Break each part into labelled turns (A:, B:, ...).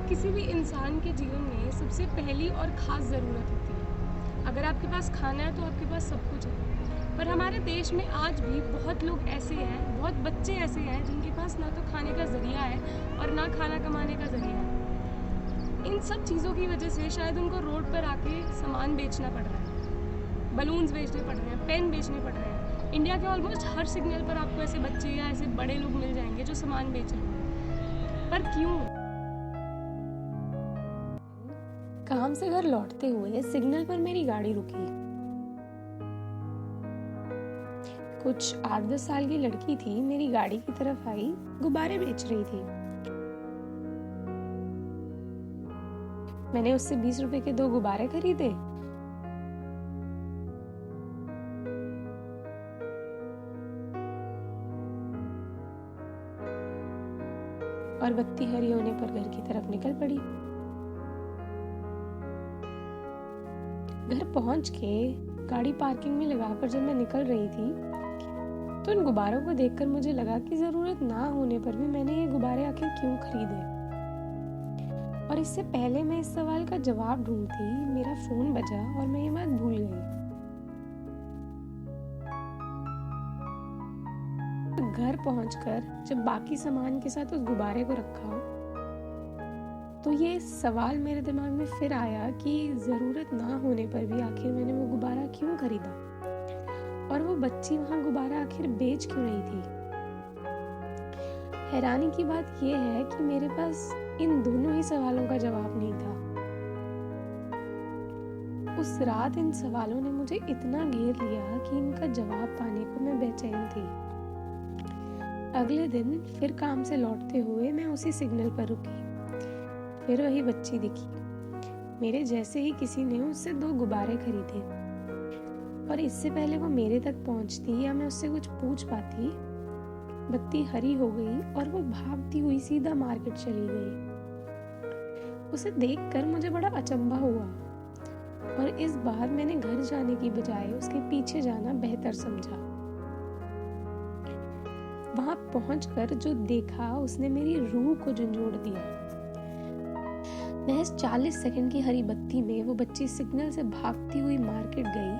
A: किसी भी इंसान के जीवन में सबसे पहली और ख़ास ज़रूरत होती है। अगर आपके पास खाना है तो आपके पास सब कुछ है। पर हमारे देश में आज भी बहुत लोग ऐसे हैं, बहुत बच्चे ऐसे हैं जिनके पास ना तो खाने का ज़रिया है और ना खाना कमाने का ज़रिया है। इन सब चीज़ों की वजह से शायद उनको रोड पर आके सामान बेचना पड़ रहा है, बलून्स बेचने पड़ रहे हैं, पेन बेचने पड़ रहे हैं। इंडिया के ऑलमोस्ट हर सिग्नल पर आपको ऐसे बच्चे या ऐसे बड़े लोग मिल जाएंगे जो सामान बेच रहे हैं। पर क्यों?
B: काम से घर लौटते हुए सिग्नल पर मेरी गाड़ी रुकी। कुछ 8-10 साल की लड़की थी, मेरी गाड़ी की तरफ आई, गुब्बारे बेच रही थी। मैंने उससे 20 रुपए के 2 गुब्बारे खरीदे और बत्ती हरी होने पर घर की तरफ निकल पड़ी। घर पहुंच के गाड़ी पार्किंग में लगाकर जब मैं निकल रही थी तो इन गुब्बारों को देखकर मुझे लगा कि जरूरत ना होने पर भी मैंने ये गुब्बारे आखिर क्यों खरीदे। और इससे पहले मैं इस सवाल का जवाब ढूंढती, मेरा फोन बजा और मैं ये बात भूल गई। घर पहुंचकर जब बाकी सामान के साथ उस गुब्बारे को रखा तो ये सवाल मेरे दिमाग में फिर आया कि जरूरत ना होने पर भी आखिर मैंने वो गुब्बारा क्यों खरीदा और वो बच्ची वहां गुब्बारा आखिर बेच क्यों रही थी। हैरानी की बात यह है कि मेरे पास इन दोनों ही सवालों का जवाब नहीं था। उस रात इन सवालों ने मुझे इतना घेर लिया कि इनका जवाब पाने को मैं बेचैन थी। अगले दिन फिर काम से लौटते हुए मैं उसी सिग्नल पर रुकी। फिर वही बच्ची दिखी। मेरे जैसे ही किसी ने उससे 2 गुब्बारे खरीदे और इससे पहले वो मेरे तक पहुंचती या मैं उससे कुछ पूछ पाती, बत्ती हरी हो गई और वो भागती हुई सीधा मार्केट चली गई। उसे देखकर मुझे बड़ा अचंभा हुआ और इस बार मैंने घर जाने की बजाय उसके पीछे जाना बेहतर समझा। वहां पहुंचकर जो देखा उसने मेरी रूह को झंझोड़ दिया। महज 40 सेकंड की हरी बत्ती में वो बच्ची सिग्नल से भागती हुई मार्केट गई,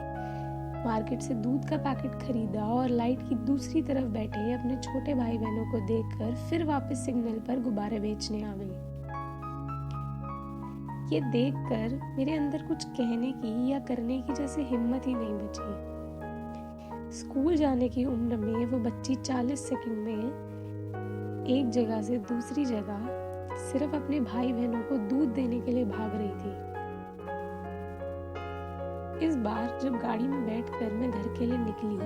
B: मार्केट से दूध का पैकेट खरीदा और लाइट की दूसरी तरफ बैठे अपने छोटे भाई बहनों को देखकर फिर वापस सिग्नल पर गुब्बारे बेचने आ गई। ये देखकर मेरे अंदर कुछ कहने की या करने की जैसे हिम्मत ही नहीं बची। स्कूल जाने की उम्र में वो बच्ची 40 सेकंड में एक जगह से दूसरी जगह सिर्फ अपने भाई बहनों को दूध देने के लिए भाग रही थी। इस बार जब गाड़ी में बैठकर मैं घर के लिए निकली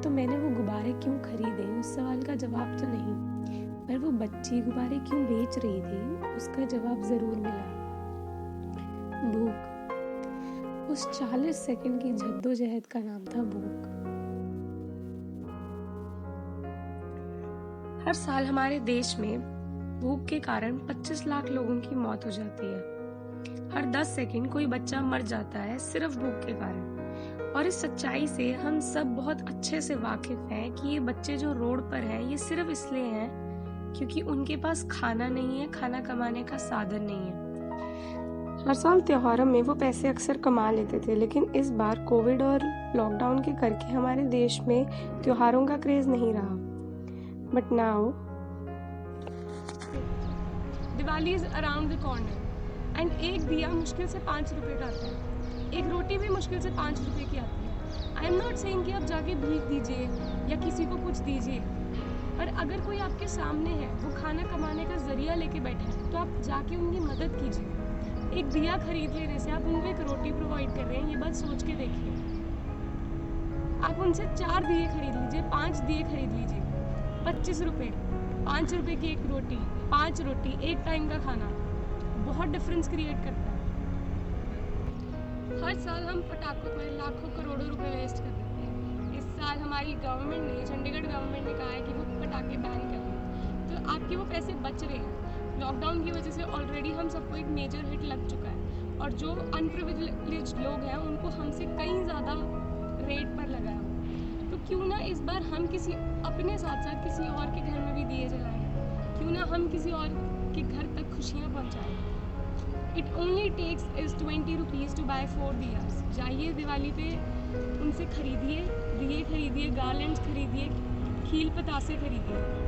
B: तो मैंने वो गुब्बारे क्यों खरीदे उस सवाल का जवाब तो नहीं, पर वो बच्ची गुब्बारे क्यों बेच रही थी उसका जवाब जरूर मिला। भूख। उस 40 सेकंड की जद्दोजहद का नाम था भूख।
A: हर साल हमारे देश में भूख के कारण 25 लाख लोगों की मौत हो जाती है। हर 10 सेकंड कोई बच्चा मर जाता है सिर्फ भूख के कारण। और इस सच्चाई से हम सब बहुत अच्छे से वाकिफ हैं कि ये बच्चे जो रोड पर हैं ये सिर्फ इसलिए हैं क्योंकि उनके पास खाना नहीं है, खाना कमाने का साधन नहीं है। हर साल त्योहारों में वो पैसे अक्सर कमा लेते थे, लेकिन इस बार कोविड और लॉकडाउन के करके हमारे देश में त्योहारों का क्रेज नहीं रहा। But now Diwali is around the corner and एक दिया मुश्किल से 5 रुपए का आता है, एक रोटी भी मुश्किल से 5 रुपए की आती है। आई एम नॉट सेइंग कि आप जाके भीख दीजिए या किसी को कुछ दीजिए, पर अगर कोई आपके सामने है, वो खाना कमाने का जरिया लेके बैठे हैं, तो आप जाके उनकी मदद कीजिए। एक दिया खरीद लेने से आप उनको एक रोटी प्रोवाइड कर रहे हैं, ये बात सोच के देखिए। आप उनसे 4 दिए खरीद लीजिए, 5 दिए खरीद लीजिए, 25 रुपए, 5 रुपए की एक रोटी, 5 रोटी, एक टाइम का खाना बहुत डिफरेंस क्रिएट करता है। हर साल हम पटाखों पर लाखों करोड़ों रुपए वेस्ट कर देते हैं। इस साल हमारी गवर्नमेंट ने, चंडीगढ़ गवर्नमेंट ने कहा है कि वो पटाखे बैन कर दें, तो आपके वो पैसे बच रहे हैं। लॉकडाउन की वजह से ऑलरेडी हम सबको एक मेजर हिट लग चुका है और जो अनप्रिविलेज्ड लोग हैं उनको हमसे कहीं ज़्यादा रेट पर लगा है। तो क्यों ना इस बार हम किसी अपने साथ साथ किसी और के घर में भी दिए जलाएं, क्यों ना हम किसी और के घर तक खुशियाँ पहुंचाए। It only takes is 20 rupees to buy 4 diyas. जाइए दिवाली पे उनसे खरीदिए, दिए खरीदिए, गार्लैंड्स खरीदिए, खील पतासे खरीदिए।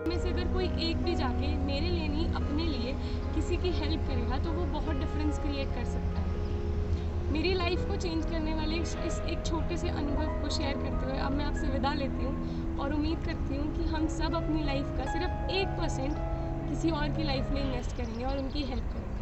A: में से अगर कोई एक भी जाके मेरे लिए नहीं अपने लिए किसी की हेल्प करेगा तो वो बहुत डिफरेंस क्रिएट कर सकता है। मेरी लाइफ को चेंज करने वाले इस एक छोटे से अनुभव को शेयर करते हुए अब मैं आपसे विदा लेती हूँ और उम्मीद करती हूँ कि हम सब अपनी लाइफ का सिर्फ 1% किसी और की लाइफ में इन्वेस्ट करेंगे और उनकी हेल्प करेंगे।